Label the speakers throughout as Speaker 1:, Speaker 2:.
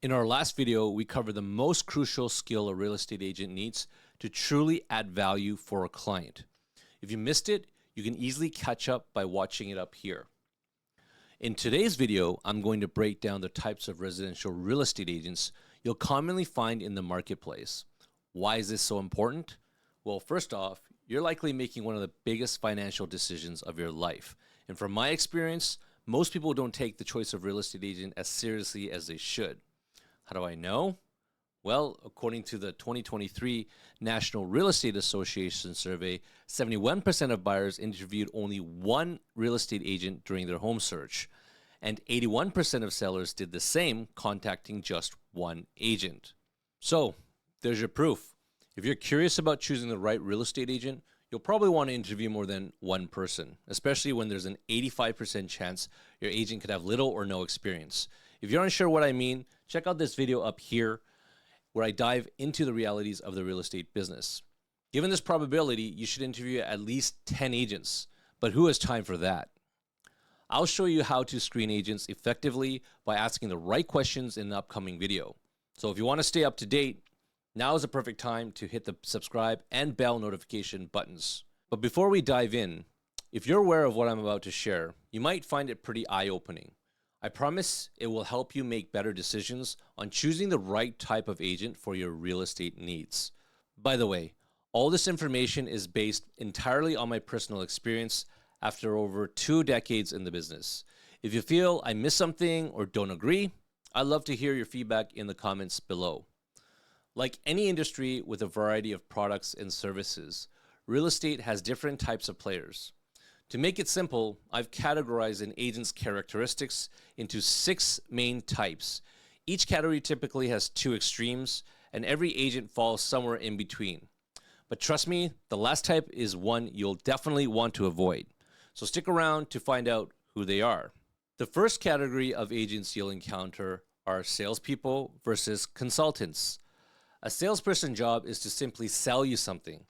Speaker 1: In our last video, we covered the most crucial skill a real estate agent needs to truly add value for a client. If you missed it, you can easily catch up by watching it up here. In today's video, I'm going to break down the types of residential real estate agents you'll commonly find in the marketplace. Why is this so important? Well, first off, you're likely making one of the biggest financial decisions of your life. And from my experience, most people don't take the choice of real estate agent as seriously as they should. How do I know? Well, according to the 2023 National Real Estate Association survey, 71% of buyers interviewed only one real estate agent during their home search, and 81% of sellers did the same, contacting just one agent. So, there's your proof. If you're curious about choosing the right real estate agent, you'll probably want to interview more than one person, especially when there's an 85% chance your agent could have little or no experience. If you're unsure what I mean, check out this video up here where I dive into the realities of the real estate business. Given this probability, you should interview at least 10 agents, but who has time for that? I'll show you how to screen agents effectively by asking the right questions in the upcoming video. So if you want to stay up to date, now is the perfect time to hit the subscribe and bell notification buttons. But before we dive in, if you're aware of what I'm about to share, you might find it pretty eye-opening. I promise it will help you make better decisions on choosing the right type of agent for your real estate needs. By the way, all this information is based entirely on my personal experience after over 2 decades in the business. If you feel I missed something or don't agree, I'd love to hear your feedback in the comments below. Like any industry with a variety of products and services, real estate has different types of players. To make it simple, I've categorized an agent's characteristics into 6 main types. Each category typically has 2 extremes, and every agent falls somewhere in between. But trust me, the last type is one you'll definitely want to avoid. So stick around to find out who they are. The first category of agents you'll encounter are salespeople versus consultants. A salesperson's job is to simply sell you something,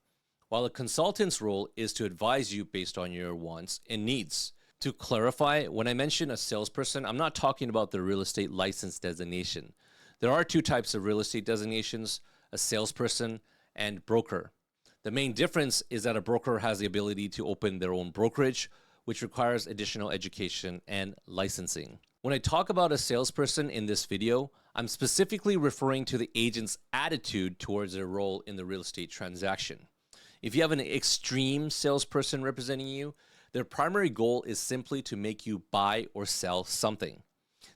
Speaker 1: while a consultant's role is to advise you based on your wants and needs. To clarify, when I mention a salesperson, I'm not talking about the real estate license designation. There are 2 types of real estate designations, a salesperson and broker. The main difference is that a broker has the ability to open their own brokerage, which requires additional education and licensing. When I talk about a salesperson in this video, I'm specifically referring to the agent's attitude towards their role in the real estate transaction. If you have an extreme salesperson representing you, their primary goal is simply to make you buy or sell something.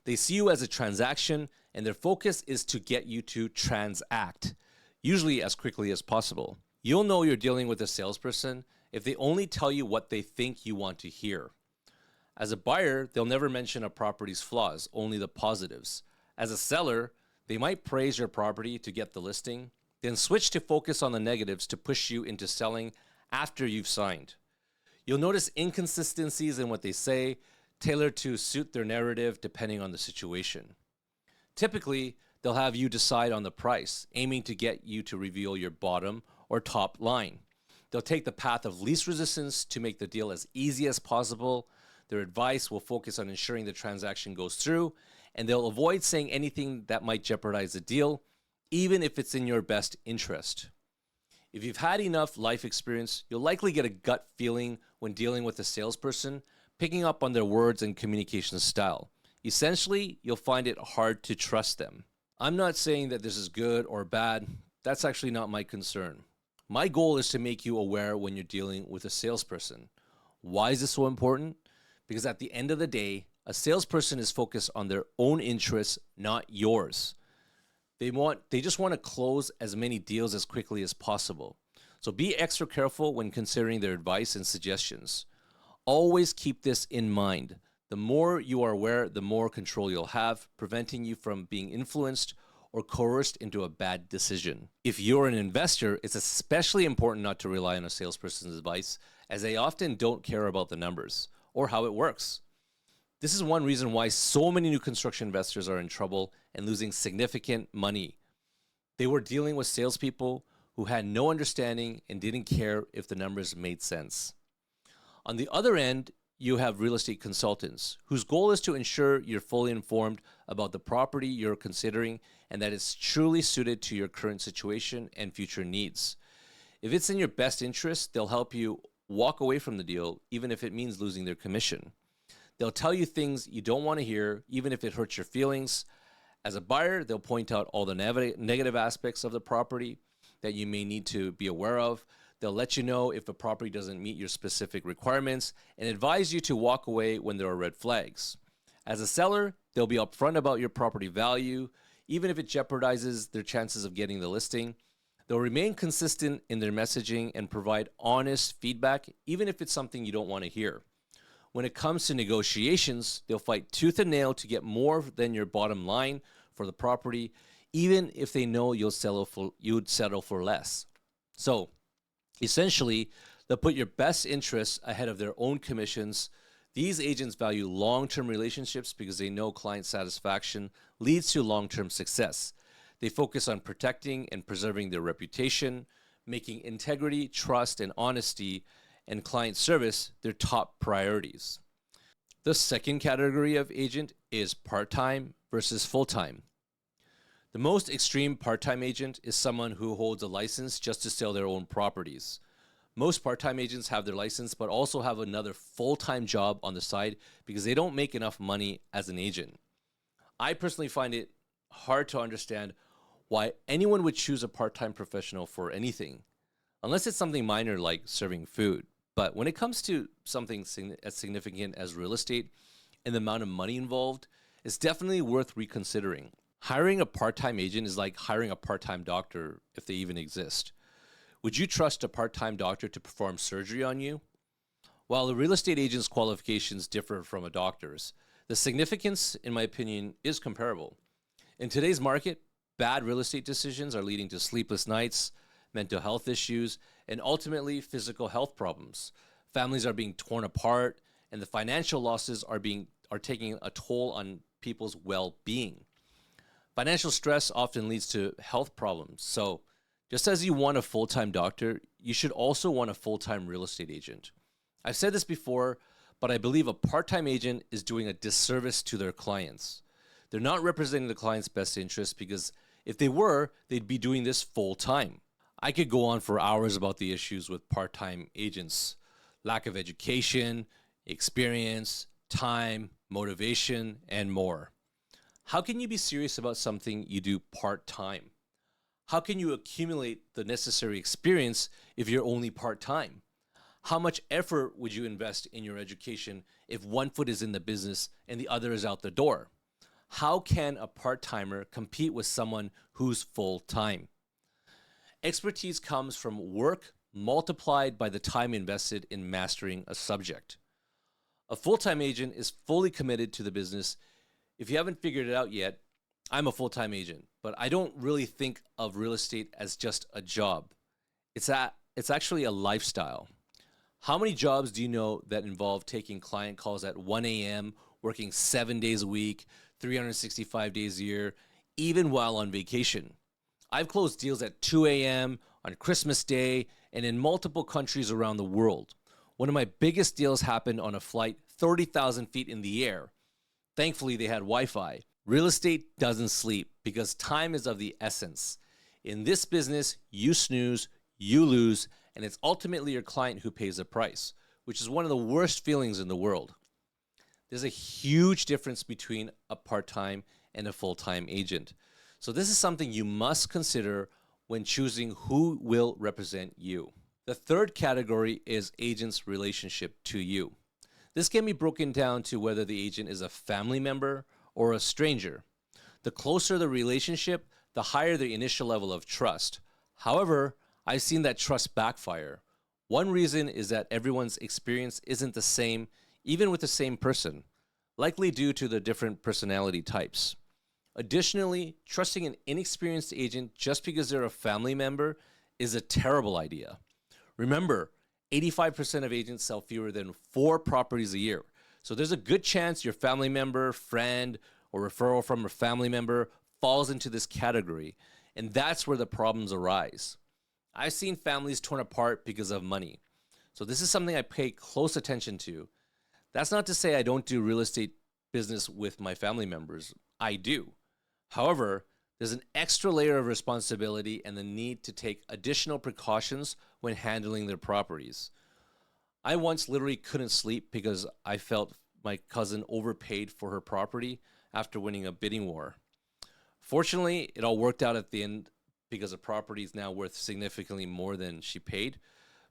Speaker 1: They see you as a transaction, and their focus is to get you to transact, usually as quickly as possible. You'll know you're dealing with a salesperson if they only tell you what they think you want to hear. As a buyer, they'll never mention a property's flaws, only the positives. As a seller, they might praise your property to get the listing, then switch to focus on the negatives to push you into selling after you've signed. You'll notice inconsistencies in what they say, tailored to suit their narrative depending on the situation. Typically, they'll have you decide on the price, aiming to get you to reveal your bottom or top line. They'll take the path of least resistance to make the deal as easy as possible. Their advice will focus on ensuring the transaction goes through, and they'll avoid saying anything that might jeopardize the deal, even if it's in your best interest. If you've had enough life experience, you'll likely get a gut feeling when dealing with a salesperson, picking up on their words and communication style. Essentially, you'll find it hard to trust them. I'm not saying that this is good or bad. That's actually not my concern. My goal is to make you aware when you're dealing with a salesperson. Why is this so important? Because at the end of the day, a salesperson is focused on their own interests, not yours. They just want to close as many deals as quickly as possible. So be extra careful when considering their advice and suggestions. Always keep this in mind. The more you are aware, the more control you'll have, preventing you from being influenced or coerced into a bad decision. If you're an investor, it's especially important not to rely on a salesperson's advice, as they often don't care about the numbers or how it works. This is one reason why so many new construction investors are in trouble and losing significant money. They were dealing with salespeople who had no understanding and didn't care if the numbers made sense. On the other end, you have real estate consultants whose goal is to ensure you're fully informed about the property you're considering and that it's truly suited to your current situation and future needs. If it's in your best interest, they'll help you walk away from the deal, even if it means losing their commission. They'll tell you things you don't want to hear, even if it hurts your feelings. As a buyer, they'll point out all the negative aspects of the property that you may need to be aware of. They'll let you know if a property doesn't meet your specific requirements and advise you to walk away when there are red flags. As a seller, they'll be upfront about your property value, even if it jeopardizes their chances of getting the listing. They'll remain consistent in their messaging and provide honest feedback, even if it's something you don't want to hear. When it comes to negotiations, they'll fight tooth and nail to get more than your bottom line for the property, even if they know you'd settle for less. So, essentially, they'll put your best interests ahead of their own commissions. These agents value long-term relationships because they know client satisfaction leads to long-term success. They focus on protecting and preserving their reputation, making integrity, trust, and honesty and client service their top priorities. The second category of agent is part-time versus full-time. The most extreme part-time agent is someone who holds a license just to sell their own properties. Most part-time agents have their license but also have another full-time job on the side because they don't make enough money as an agent. I personally find it hard to understand why anyone would choose a part-time professional for anything, unless it's something minor like serving food. But when it comes to something as significant as real estate and the amount of money involved, it's definitely worth reconsidering. Hiring a part-time agent is like hiring a part-time doctor, if they even exist. Would you trust a part-time doctor to perform surgery on you? While a real estate agent's qualifications differ from a doctor's, the significance, in my opinion, is comparable. In today's market, bad real estate decisions are leading to sleepless nights, mental health issues, and ultimately physical health problems. Families are being torn apart, and the financial losses are taking a toll on people's well-being. Financial stress often leads to health problems. So just as you want a full-time doctor, you should also want a full-time real estate agent. I've said this before, but I believe a part-time agent is doing a disservice to their clients. They're not representing the client's best interest because if they were, they'd be doing this full-time. I could go on for hours about the issues with part-time agents: lack of education, experience, time, motivation, and more. How can you be serious about something you do part-time? How can you accumulate the necessary experience if you're only part-time? How much effort would you invest in your education if one foot is in the business and the other is out the door? How can a part-timer compete with someone who's full-time? Expertise comes from work multiplied by the time invested in mastering a subject. A full-time agent is fully committed to the business. If you haven't figured it out yet, I'm a full-time agent, but I don't really think of real estate as just a job. It's actually a lifestyle. How many jobs do you know that involve taking client calls at 1 a.m., working 7 days a week, 365 days a year, even while on vacation? I've closed deals at 2 a.m., on Christmas Day, and in multiple countries around the world. One of my biggest deals happened on a flight 30,000 feet in the air. Thankfully, they had Wi-Fi. Real estate doesn't sleep because time is of the essence. In this business, you snooze, you lose, and it's ultimately your client who pays the price, which is one of the worst feelings in the world. There's a huge difference between a part-time and a full-time agent. So this is something you must consider when choosing who will represent you. The third category is agent's relationship to you. This can be broken down to whether the agent is a family member or a stranger. The closer the relationship, the higher the initial level of trust. However, I've seen that trust backfire. One reason is that everyone's experience isn't the same, even with the same person, likely due to the different personality types. Additionally, trusting an inexperienced agent just because they're a family member is a terrible idea. Remember, 85% of agents sell fewer than 4 properties a year. So there's a good chance your family member, friend, or referral from a family member falls into this category, and that's where the problems arise. I've seen families torn apart because of money. So this is something I pay close attention to. That's not to say I don't do real estate business with my family members. I do. However, there's an extra layer of responsibility and the need to take additional precautions when handling their properties. I once literally couldn't sleep because I felt my cousin overpaid for her property after winning a bidding war. Fortunately, it all worked out at the end because the property is now worth significantly more than she paid,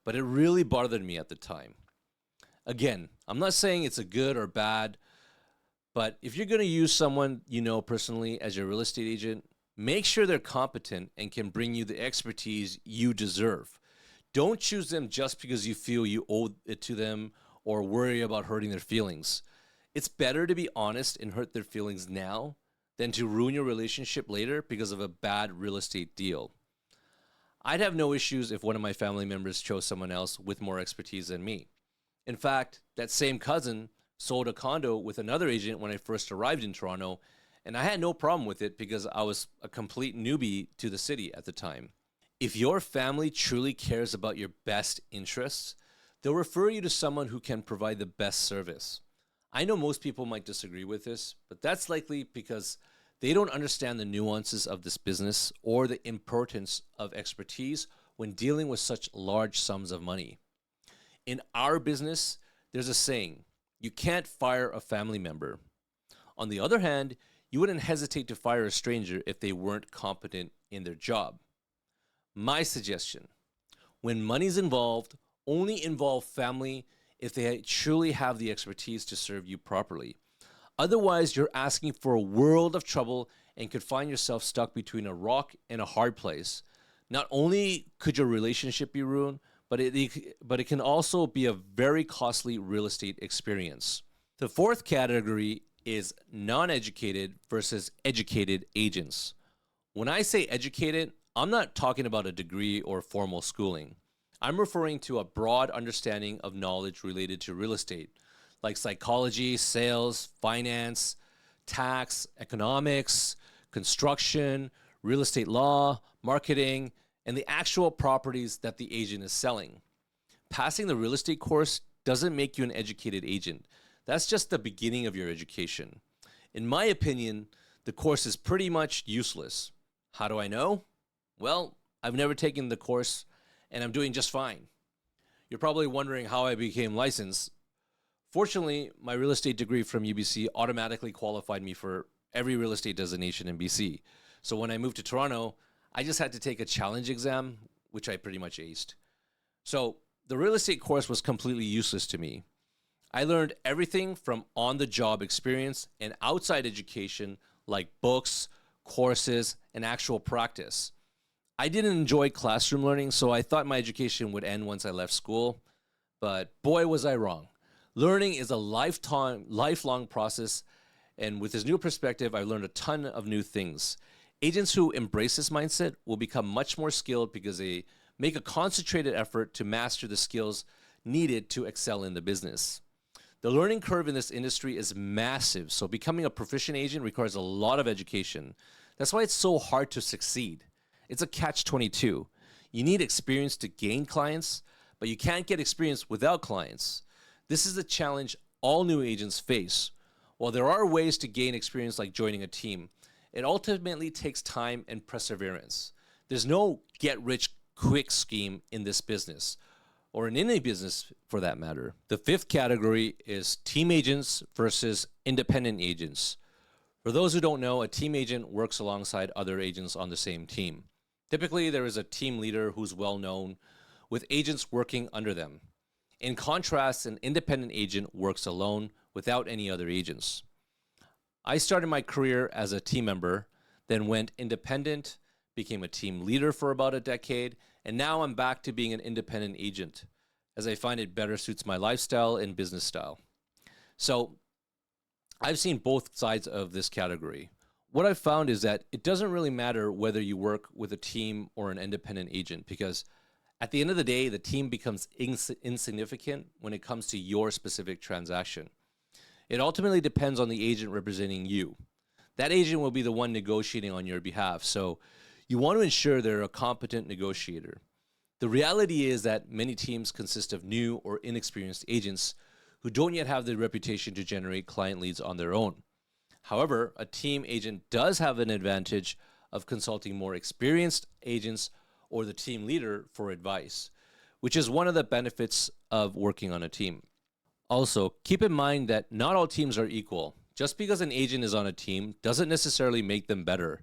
Speaker 1: but it really bothered me at the time. Again, I'm not saying it's a good or bad, but if you're going to use someone you know personally as your real estate agent, make sure they're competent and can bring you the expertise you deserve. Don't choose them just because you feel you owe it to them or worry about hurting their feelings. It's better to be honest and hurt their feelings now than to ruin your relationship later because of a bad real estate deal. I'd have no issues if one of my family members chose someone else with more expertise than me. In fact, that same cousin sold a condo with another agent when I first arrived in Toronto, and I had no problem with it because I was a complete newbie to the city at the time. If your family truly cares about your best interests, they'll refer you to someone who can provide the best service. I know most people might disagree with this, but that's likely because they don't understand the nuances of this business or the importance of expertise when dealing with such large sums of money. In our business, there's a saying, you can't fire a family member. On the other hand, you wouldn't hesitate to fire a stranger if they weren't competent in their job. My suggestion, when money's involved, only involve family if they truly have the expertise to serve you properly. Otherwise, you're asking for a world of trouble and could find yourself stuck between a rock and a hard place. Not only could your relationship be ruined, but it can also be a very costly real estate experience. The fourth category is non-educated versus educated agents. When I say educated, I'm not talking about a degree or formal schooling. I'm referring to a broad understanding of knowledge related to real estate, like psychology, sales, finance, tax, economics, construction, real estate law, marketing, and the actual properties that the agent is selling. Passing the real estate course doesn't make you an educated agent. That's just the beginning of your education. In my opinion, the course is pretty much useless. How do I know? Well, I've never taken the course and I'm doing just fine. You're probably wondering how I became licensed. Fortunately, my real estate degree from UBC automatically qualified me for every real estate designation in BC. So when I moved to Toronto, I just had to take a challenge exam, which I pretty much aced. So the real estate course was completely useless to me. I learned everything from on-the-job experience and outside education like books, courses, and actual practice. I didn't enjoy classroom learning, so I thought my education would end once I left school. But boy, was I wrong. Learning is a lifelong process, and with this new perspective, I learned a ton of new things. Agents who embrace this mindset will become much more skilled because they make a concentrated effort to master the skills needed to excel in the business. The learning curve in this industry is massive, so becoming a proficient agent requires a lot of education. That's why it's so hard to succeed. It's a catch-22. You need experience to gain clients, but you can't get experience without clients. This is the challenge all new agents face. While there are ways to gain experience like joining a team, it ultimately takes time and perseverance. There's no get-rich-quick scheme in this business, or in any business for that matter. The fifth category is team agents versus independent agents. For those who don't know, a team agent works alongside other agents on the same team. Typically, there is a team leader who's well known, with agents working under them. In contrast, an independent agent works alone without any other agents. I started my career as a team member, then went independent, became a team leader for about a decade, and now I'm back to being an independent agent, as I find it better suits my lifestyle and business style. So I've seen both sides of this category. What I've found is that it doesn't really matter whether you work with a team or an independent agent, because at the end of the day, the team becomes insignificant when it comes to your specific transaction. It ultimately depends on the agent representing you. That agent will be the one negotiating on your behalf, so you want to ensure they're a competent negotiator. The reality is that many teams consist of new or inexperienced agents who don't yet have the reputation to generate client leads on their own. However, a team agent does have an advantage of consulting more experienced agents or the team leader for advice, which is one of the benefits of working on a team. Also, keep in mind that not all teams are equal. Just because an agent is on a team doesn't necessarily make them better.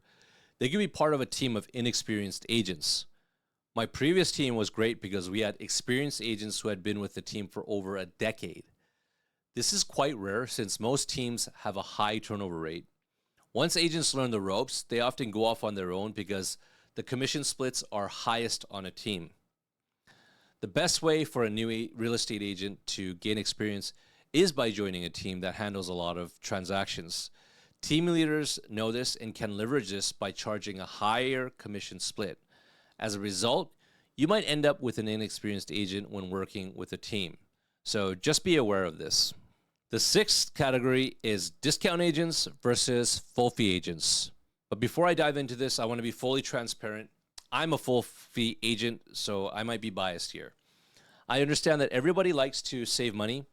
Speaker 1: They can be part of a team of inexperienced agents. My previous team was great because we had experienced agents who had been with the team for over a decade. This is quite rare since most teams have a high turnover rate. Once agents learn the ropes, they often go off on their own because the commission splits are highest on a team. The best way for a new real estate agent to gain experience is by joining a team that handles a lot of transactions. Team leaders know this and can leverage this by charging a higher commission split. As a result, you might end up with an inexperienced agent when working with a team. So just be aware of this. The sixth category is discount agents versus full fee agents. But before I dive into this, I want to be fully transparent. I'm a full fee agent, so I might be biased here. I understand that everybody likes to save money,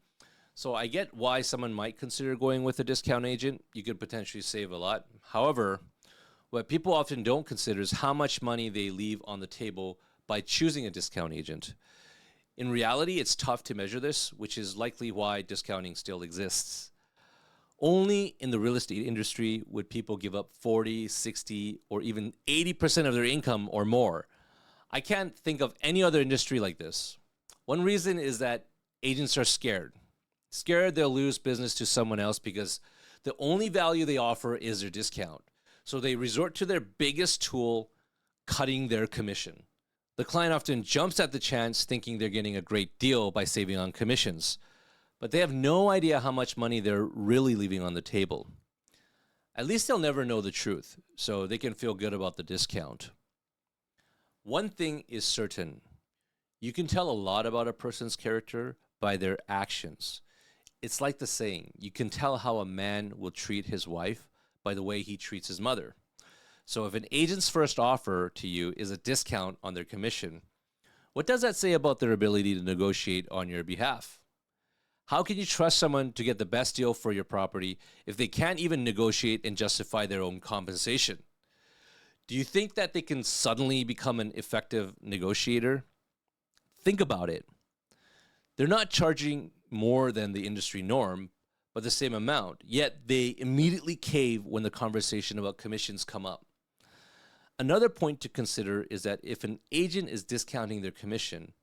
Speaker 1: so I get why someone might consider going with a discount agent. You could potentially save a lot. However, what people often don't consider is how much money they leave on the table by choosing a discount agent. In reality, it's tough to measure this, which is likely why discounting still exists. Only in the real estate industry would people give up 40, 60, or even 80% of their income or more. I can't think of any other industry like this. One reason is that agents are scared. Scared they'll lose business to someone else because the only value they offer is their discount. So they resort to their biggest tool, cutting their commission. The client often jumps at the chance thinking they're getting a great deal by saving on commissions, but they have no idea how much money they're really leaving on the table. At least they'll never know the truth, so they can feel good about the discount. One thing is certain. You can tell a lot about a person's character by their actions. It's like the saying, you can tell how a man will treat his wife by the way he treats his mother. So if an agent's first offer to you is a discount on their commission, what does that say about their ability to negotiate on your behalf? How can you trust someone to get the best deal for your property if they can't even negotiate and justify their own compensation? Do you think that they can suddenly become an effective negotiator? Think about it. They're not charging more than the industry norm, but the same amount, yet they immediately cave when the conversation about commissions come up. Another point to consider is that if an agent is discounting their commission,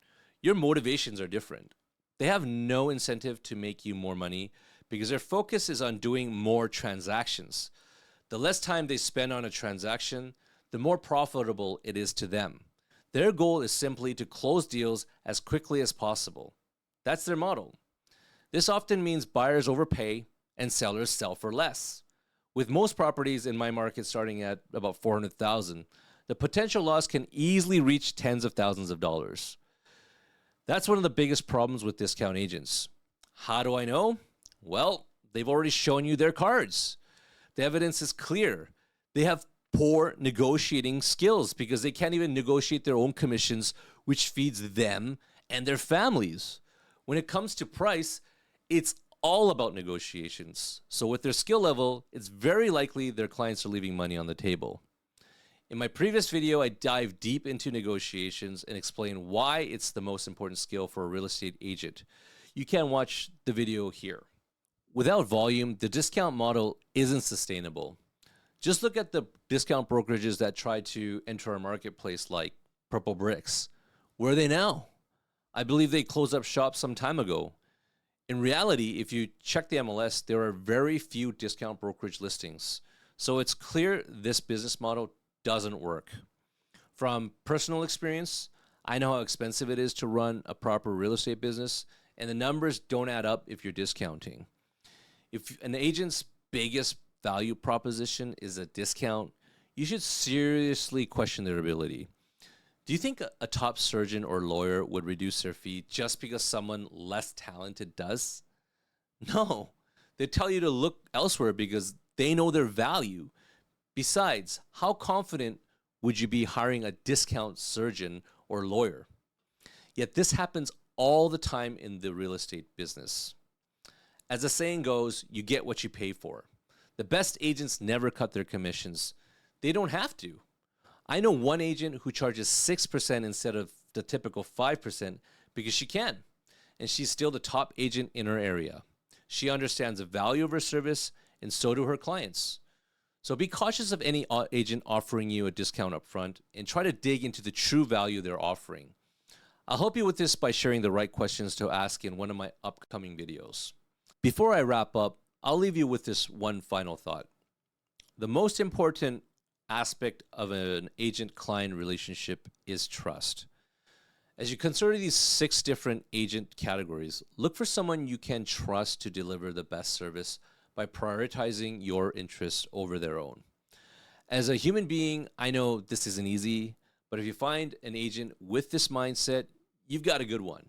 Speaker 1: your motivations are different. They have no incentive to make you more money because their focus is on doing more transactions. The less time they spend on a transaction, the more profitable it is to them. Their goal is simply to close deals as quickly as possible. That's their model. This often means buyers overpay and sellers sell for less. With most properties in my market starting at about $400,000, the potential loss can easily reach tens of thousands of dollars. That's one of the biggest problems with discount agents. How do I know? Well, they've already shown you their cards. The evidence is clear. They have poor negotiating skills because they can't even negotiate their own commissions, which feeds them and their families. When it comes to price, it's all about negotiations. So with their skill level, it's very likely their clients are leaving money on the table. In my previous video, I dive deep into negotiations and explain why it's the most important skill for a real estate agent. You can watch the video here. Without volume, the discount model isn't sustainable. Just look at the discount brokerages that tried to enter our marketplace like Purple Bricks. Where are they now? I believe they closed up shop some time ago. In reality, if you check the MLS, there are very few discount brokerage listings. So it's clear this business model doesn't work. From personal experience, I know how expensive it is to run a proper real estate business, and the numbers don't add up if you're discounting. If an agent's biggest value proposition is a discount, you should seriously question their ability. Do you think a top surgeon or lawyer would reduce their fee just because someone less talented does? No, they tell you to look elsewhere because they know their value. Besides, how confident would you be hiring a discount surgeon or lawyer? Yet this happens all the time in the real estate business. As the saying goes, you get what you pay for. The best agents never cut their commissions. They don't have to. I know one agent who charges 6% instead of the typical 5% because she can, and she's still the top agent in her area. She understands the value of her service, and so do her clients. So be cautious of any agent offering you a discount up front and try to dig into the true value they're offering. I'll help you with this by sharing the right questions to ask in one of my upcoming videos. Before I wrap up, I'll leave you with this one final thought. The most important aspect of an agent-client relationship is trust. As you consider these 6 different agent categories, look for someone you can trust to deliver the best service by prioritizing your interests over their own. As a human being, I know this isn't easy, but if you find an agent with this mindset, you've got a good one.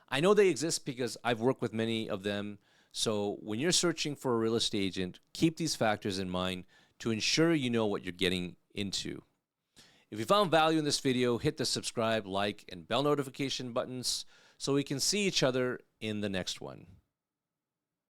Speaker 1: I know they exist because I've worked with many of them, so when you're searching for a real estate agent, keep these factors in mind to ensure you know what you're getting into. If you found value in this video, hit the subscribe, like, and bell notification buttons so we can see each other in the next one.